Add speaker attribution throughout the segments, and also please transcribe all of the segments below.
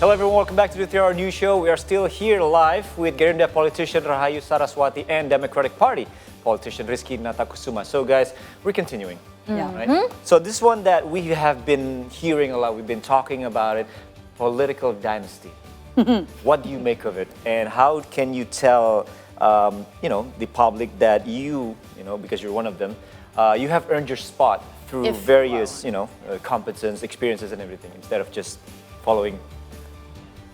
Speaker 1: Hello everyone, welcome back to the 3-Hour News Show. We are still here live with Gerindra politician Rahayu Saraswati and Democratic Party politician Rizky Natakusuma. So guys, we're continuing. Right? So this one that we have been hearing a lot, we've been talking about it, political dynasty. What do you make of it? And how can you tell the public that you because you're one of them, you have earned your spot through various, competence, experiences and everything, instead of just following.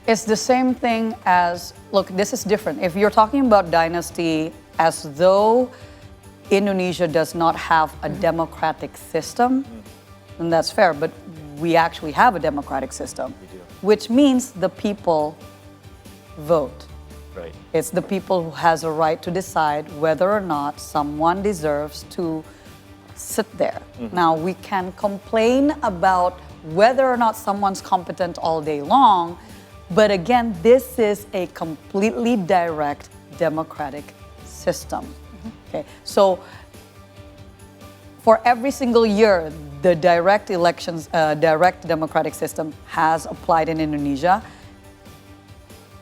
Speaker 2: It's the same thing as, look, this is different. If you're talking about dynasty as though Indonesia does not have a democratic system, then that's fair. But we actually have a democratic system, which means the people vote.
Speaker 1: Right.
Speaker 2: It's the people who has a right to decide whether or not someone deserves to sit there. Now, we can complain about whether or not someone's competent all day long, but again, this is a completely direct democratic system. Okay, so for every single year, the direct elections, direct democratic system has applied in Indonesia.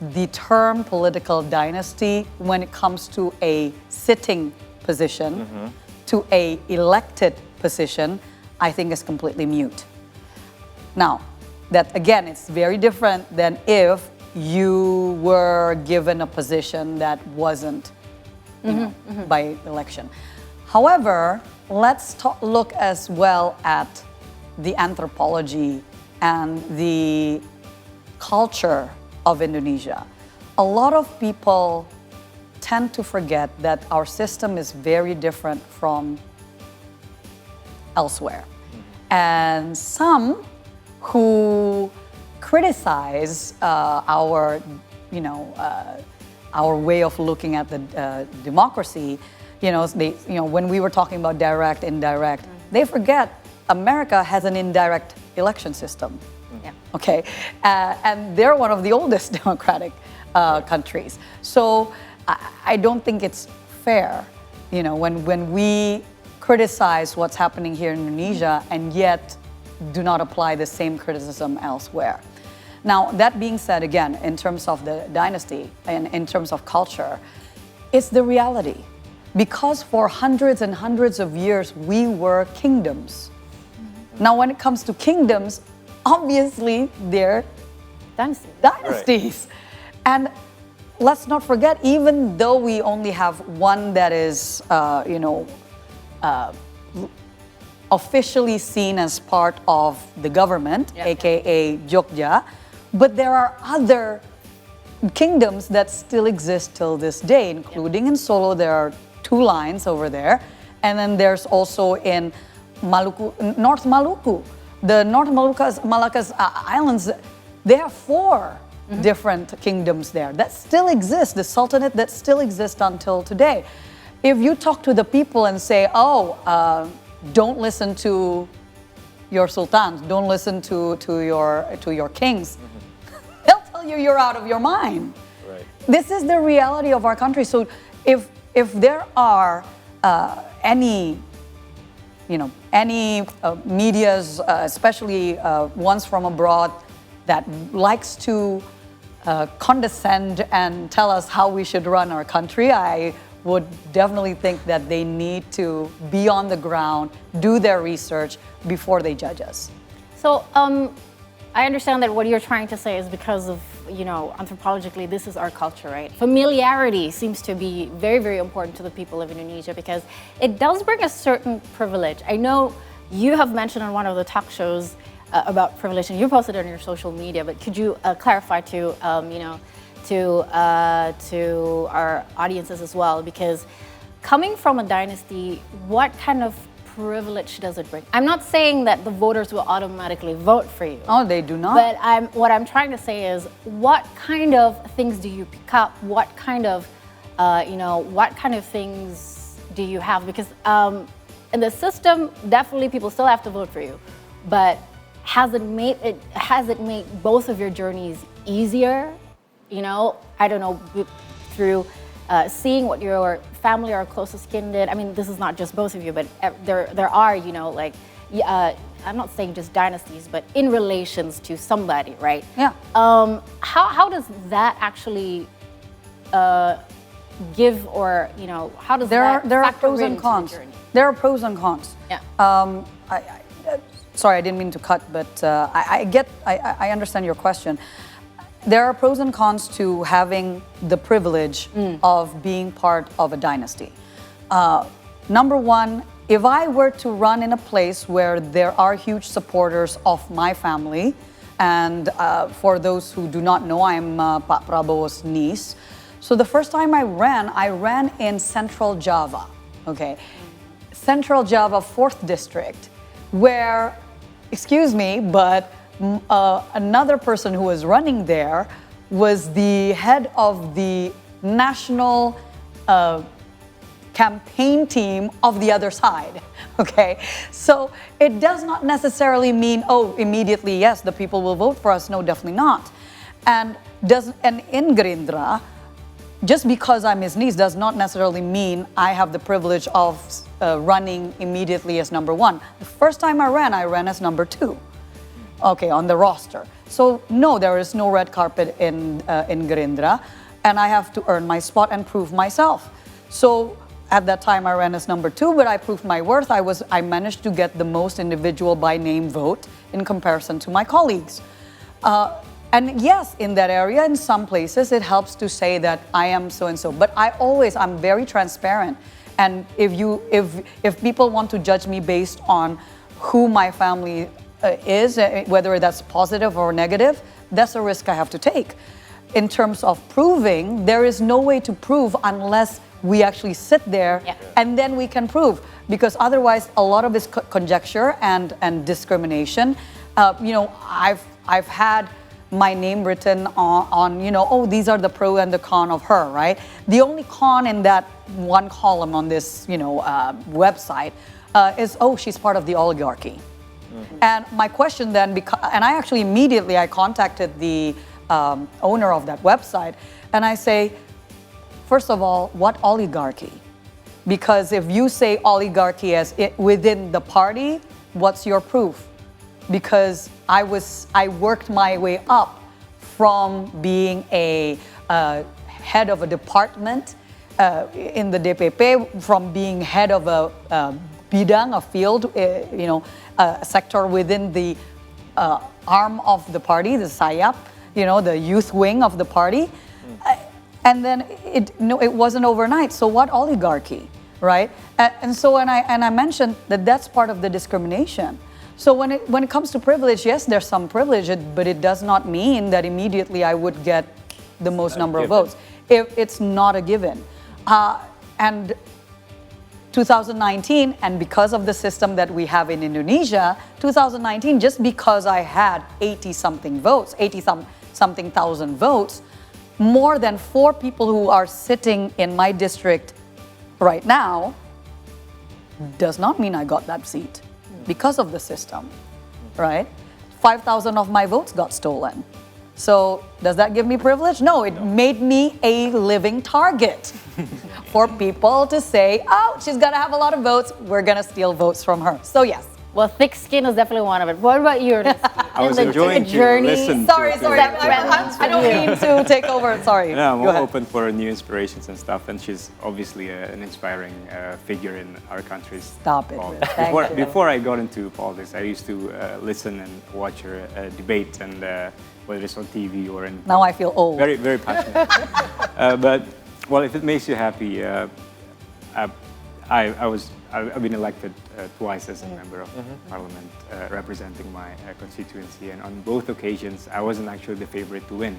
Speaker 2: The term political dynasty, when it comes to a sitting position, to a elected position, I think is completely mute. Now, that again, it's very different than if you were given a position that wasn't by election. However, let's look as well at the anthropology and the culture of Indonesia. A lot of people tend to forget that our system is very different from elsewhere. And some who criticize our way of looking at the democracy, when we were talking about direct, indirect, they forget America has an indirect election system. Okay, and they're one of the oldest democratic countries. So I don't think it's fair, when we criticize what's happening here in Indonesia and yet do not apply the same criticism elsewhere. Now, that being said, again, in terms of the dynasty and in terms of culture, it's the reality. Because for hundreds and hundreds of years, we were kingdoms. Now, when it comes to kingdoms, obviously, they're dynasties. Right. And let's not forget, even though we only have one that is, officially seen as part of the government, aka Jogja, but there are other kingdoms that still exist till this day, including in Solo, there are 2 lines over there. And then there's also in Maluku, North Maluku. The North Malacca's Islands, there are 4 different kingdoms there that still exist, the Sultanate that still exists until today. If you talk to the people and say, don't listen to your sultans, don't listen to your kings, they'll tell you you're out of your mind.
Speaker 1: Right.
Speaker 2: This is the reality of our country. So if there are any medias, especially ones from abroad, that likes to condescend and tell us how we should run our country, I would definitely think that they need to be on the ground, do their research before they judge us.
Speaker 3: So I understand that what you're trying to say is because of, anthropologically, this is our culture, right? Familiarity seems to be very, very important to the people of Indonesia because it does bring a certain privilege. I know you have mentioned on one of the talk shows about privilege, and you posted it on your social media, but could you clarify to our audiences as well, because coming from a dynasty, what kind of privilege does it bring? I'm not saying that the voters will automatically vote for you.
Speaker 2: Oh, they do not.
Speaker 3: But what I'm trying to say is, what kind of things do you pick up? What kind of things do you have? Because in the system, definitely people still have to vote for you, but has it made both of your journeys easier? I don't know, through seeing what your family or closest kin did. I mean, this is not just both of you, but there are, I'm not saying just dynasties, but in relations to somebody, right?
Speaker 2: Yeah.
Speaker 3: How does that actually give, or how does
Speaker 2: There
Speaker 3: that
Speaker 2: are
Speaker 3: factor
Speaker 2: pros and
Speaker 3: into the
Speaker 2: cons.
Speaker 3: journey?
Speaker 2: There are pros and cons.
Speaker 3: Yeah.
Speaker 2: Sorry, I didn't mean to cut, but I understand your question. There are pros and cons to having the privilege of being part of a dynasty. Number one, if I were to run in a place where there are huge supporters of my family, and for those who do not know, I'm Pak Prabowo's niece. So the first time I ran in Central Java, okay? Central Java 4th District, where, excuse me, but another person who was running there was the head of the national campaign team of the other side, okay? So it does not necessarily mean, oh, immediately, yes, the people will vote for us. No, definitely not. And in Gerindra, just because I'm his niece does not necessarily mean I have the privilege of running immediately as number one. The first time I ran as number 2, okay, on the roster. So no, there is no red carpet in Gerindra, and I have to earn my spot and prove myself. So at that time I ran as number 2, but I proved my worth. I managed to get the most individual by name vote in comparison to my colleagues. And yes, in that area, in some places, it helps to say that I am so and so. But I'm very transparent. And if people want to judge me based on who my family is, whether that's positive or negative, that's a risk I have to take. In terms of proving, there is no way to prove unless we actually sit there and then we can prove. Because otherwise, a lot of it's conjecture and discrimination. I've had my name written on oh, these are the pro and the con of her, right? The only con in that one column on this, website is, oh, she's part of the oligarchy. Mm-hmm. And my question then, and I actually immediately, I contacted the owner of that website, and I say, first of all, what oligarchy? Because if you say oligarchy as within the party, what's your proof? Because I worked my way up from being a head of a department in the DPP, from being head of a bidang, a field, a sector within the arm of the party, the sayap, the youth wing of the party. And then it wasn't overnight. So what oligarchy, right? And so I mentioned that that's part of the discrimination. So when it comes to privilege, yes, there's some privilege, but it does not mean that immediately I would get the most number of votes. If it's not a given. And 2019, and because of the system that we have in Indonesia, 2019, just because I had 80-something votes, 80-something thousand votes, more than 4 people who are sitting in my district right now does not mean I got that seat. Because of the system, right? 5,000 of my votes got stolen. So does that give me privilege? No, it made me a living target for people to say, oh, she's gonna have a lot of votes, we're gonna steal votes from her. So yes.
Speaker 3: Well, thick skin is definitely one of it. What about you, Rizky?
Speaker 1: I was enjoying
Speaker 3: journey.
Speaker 1: Listen
Speaker 2: sorry,
Speaker 1: to
Speaker 2: I don't mean to take over. Sorry.
Speaker 4: No, I'm open for new inspirations and stuff, and she's obviously an inspiring figure in our country's
Speaker 2: Stop it.
Speaker 4: politics. Before I got into politics, I used to listen and watch her debate, and whether it's on TV or in.
Speaker 2: Now I feel old.
Speaker 4: Very, very passionate. But well, if it makes you happy, I've been elected twice as a member of parliament representing my constituency, and on both occasions I wasn't actually the favorite to win.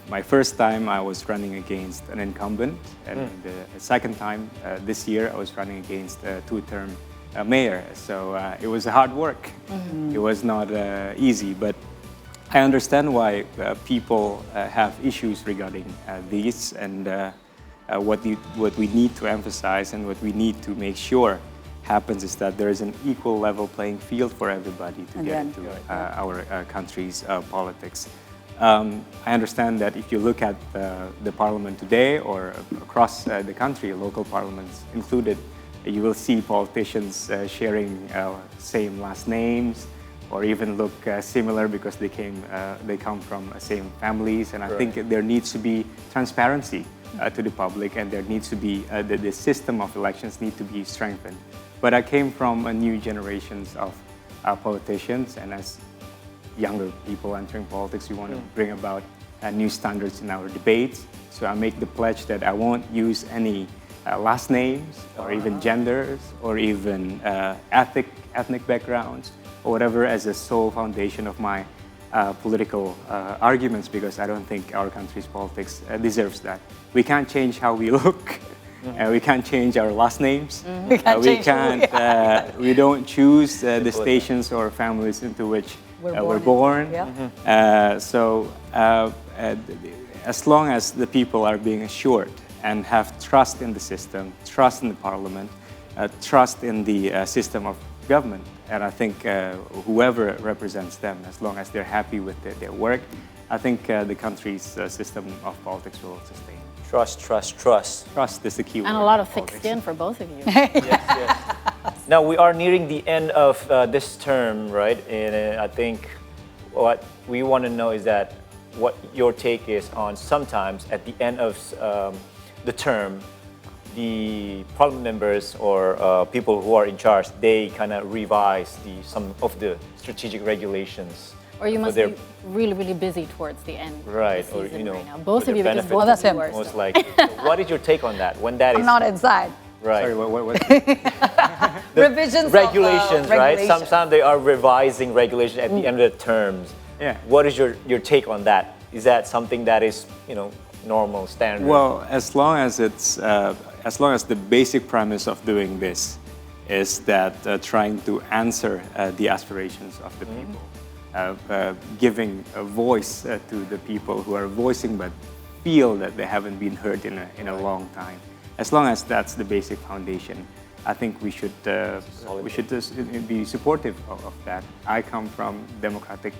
Speaker 4: My first time I was running against an incumbent, and the second time this year I was running against a 2-term mayor. So it was hard work. It was not easy, but I understand why people have issues regarding these, and what we need to emphasize and what we need to make sure happens is that there is an equal level playing field for everybody to get into our country's politics. I understand that if you look at the parliament today or across the country, local parliaments included, you will see politicians sharing same last names, or even look similar because they come from same families. And I think there needs to be transparency to the public, and there needs to be the system of elections need to be strengthened. But I came from a new generations of politicians, and as younger people entering politics, we want to bring about new standards in our debates. So I make the pledge that I won't use any last names, or even genders, or even ethnic backgrounds, or whatever as a sole foundation of my political arguments, because I don't think our country's politics deserves that. We can't change how we look. We can't change our last names. We don't choose the stations or families into which we're born. As long as the people are being assured and have trust in the system, trust in the parliament, trust in the system of government, and I think whoever represents them, as long as they're happy with their work, I think the country's system of politics will sustain.
Speaker 1: Trust, trust, trust.
Speaker 4: Trust is the key word.
Speaker 3: And a lot of thick skin for both of you.
Speaker 1: Yes. Now we are nearing the end of this term, right? And I think what we want to know is that what your take is on sometimes at the end of the term, the parliament members or people who are in charge, they kind of revise some of the strategic regulations.
Speaker 3: Or you must be really, really busy towards the end.
Speaker 1: Right,
Speaker 3: of the season
Speaker 1: or
Speaker 3: right now. Both of you, because
Speaker 1: benefit.
Speaker 3: both of you are
Speaker 1: Most
Speaker 3: still.
Speaker 1: likely. So what is your take on that? When that
Speaker 2: I'm
Speaker 1: is
Speaker 2: not inside.
Speaker 1: right?
Speaker 4: Sorry, what?
Speaker 2: Revisions
Speaker 1: Regulations,
Speaker 2: of,
Speaker 1: right?
Speaker 2: regulations.
Speaker 1: Sometimes they are revising regulations at the end of the terms.
Speaker 4: Yeah.
Speaker 1: What is your take on that? Is that something that is normal, standard?
Speaker 4: Well, as long as the basic premise of doing this is that trying to answer the aspirations of the people, giving a voice to the people who are voicing but feel that they haven't been heard in a long time. As long as that's the basic foundation, I think we should just be supportive of that. I come from Democratic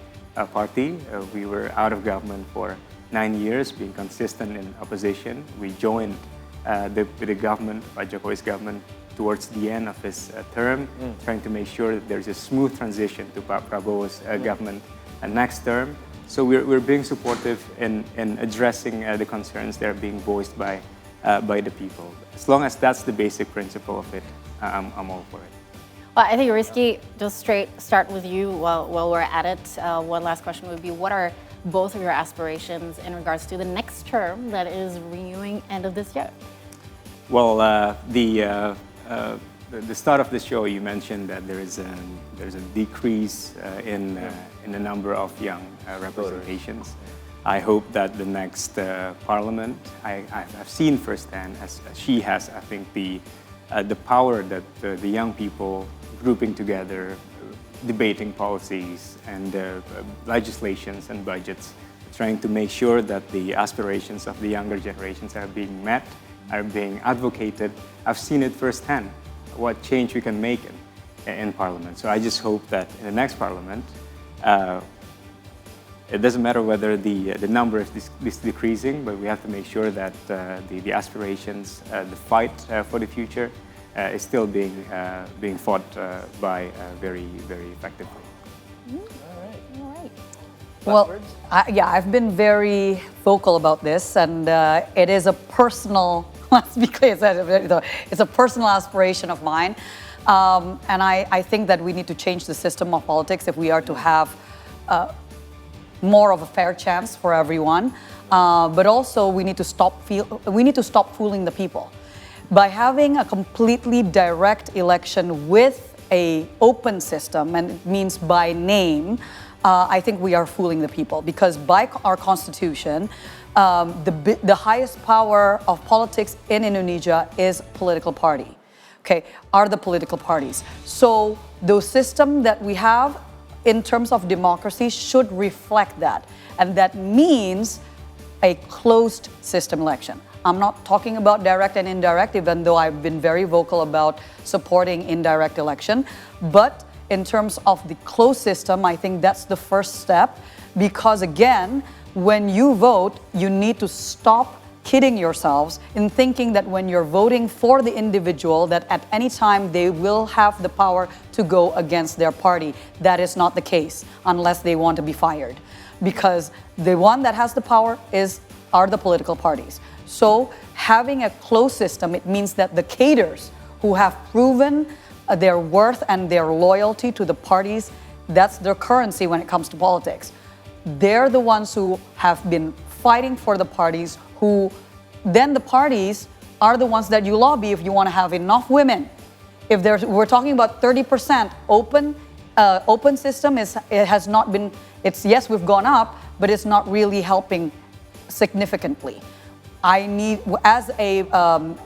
Speaker 4: Party. We were out of government for 9 years, being consistent in opposition. We joined the government, Pak Jokowi's government, towards the end of his term, trying to make sure that there's a smooth transition to Pak Prabowo's government next term. So we're being supportive in addressing the concerns that are being voiced by the people. As long as that's the basic principle of it, I'm all for it.
Speaker 3: Well, I think, Rizky, just start with you while we're at it. One last question would be, what are both of your aspirations in regards to the next term that is renewing end of this year?
Speaker 4: Well, the start of the show, you mentioned that there's a decrease in the number of young representations. I hope that the next parliament, I've seen firsthand, as she has, I think the power that the young people grouping together, debating policies and legislations and budgets, trying to make sure that the aspirations of the younger generations are being met, are being advocated. I've seen it firsthand, what change we can make in Parliament. So I just hope that in the next Parliament, it doesn't matter whether the number is decreasing, but we have to make sure that the aspirations, the fight for the future is still being fought by very, very effectively.
Speaker 3: All right.
Speaker 2: Well, I've been very vocal about this, and it is a personal, let's be clear, it's a personal aspiration of mine. And I think that we need to change the system of politics if we are to have more of a fair chance for everyone. But also we need to stop fooling the people. By having a completely direct election with an open system, and it means by name, I think we are fooling the people, because by our constitution, the highest power of politics in Indonesia is political party. Okay, are the political parties. So the system that we have in terms of democracy should reflect that. And that means a closed system election. I'm not talking about direct and indirect, even though I've been very vocal about supporting indirect election. But in terms of the closed system, I think that's the first step, because again, when you vote, you need to stop kidding yourselves in thinking that when you're voting for the individual, that at any time they will have the power to go against their party. That is not the case unless they want to be fired. Because the one that has the power are the political parties. So having a closed system, it means that the cadres who have proven their worth and their loyalty to the parties, that's their currency when it comes to politics. They're the ones who have been fighting for the parties, who then the parties are the ones that you lobby if you want to have enough women. If we're talking about 30% open system, it has not been, yes, we've gone up, but it's not really helping significantly. I need, as a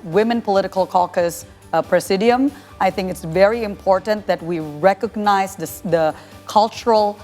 Speaker 2: Women Political Caucus Presidium, I think it's very important that we recognize the cultural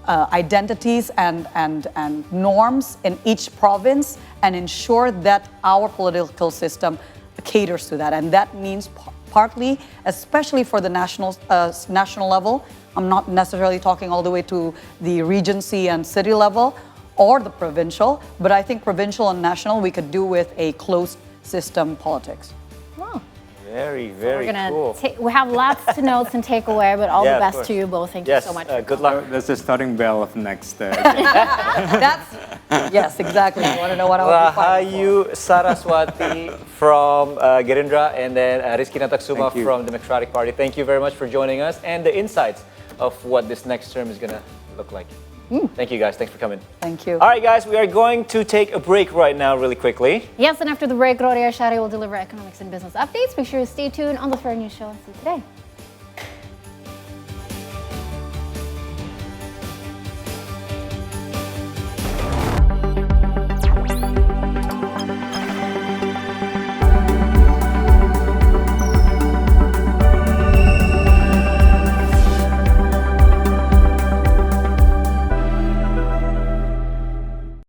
Speaker 2: identities and norms in each province and ensure that our political system caters to that. And that means partly, especially for the national level, I'm not necessarily talking all the way to the regency and city level or the provincial, but I think provincial and national we could do with a closed system politics.
Speaker 3: Wow.
Speaker 1: Very, very cool.
Speaker 3: We have lots to notes and take away, but all the best to you both. Thank you so much.
Speaker 1: Good luck.
Speaker 4: That's the starting bell of next.
Speaker 2: Yes, exactly. You want to know what I will be fighting
Speaker 1: Rahayu Saraswati from Gerindra and then Rizky Natakusuma from the Democratic Party. Thank you very much for joining us and the insights of what this next term is going to look like. Thank you guys. Thanks for coming.
Speaker 2: Thank you.
Speaker 1: All right, guys, we are going to take a break right now really quickly.
Speaker 3: Yes, and after the break, Roria Shari will deliver economics and business updates. Make sure to stay tuned on the Fair News Show and see you today.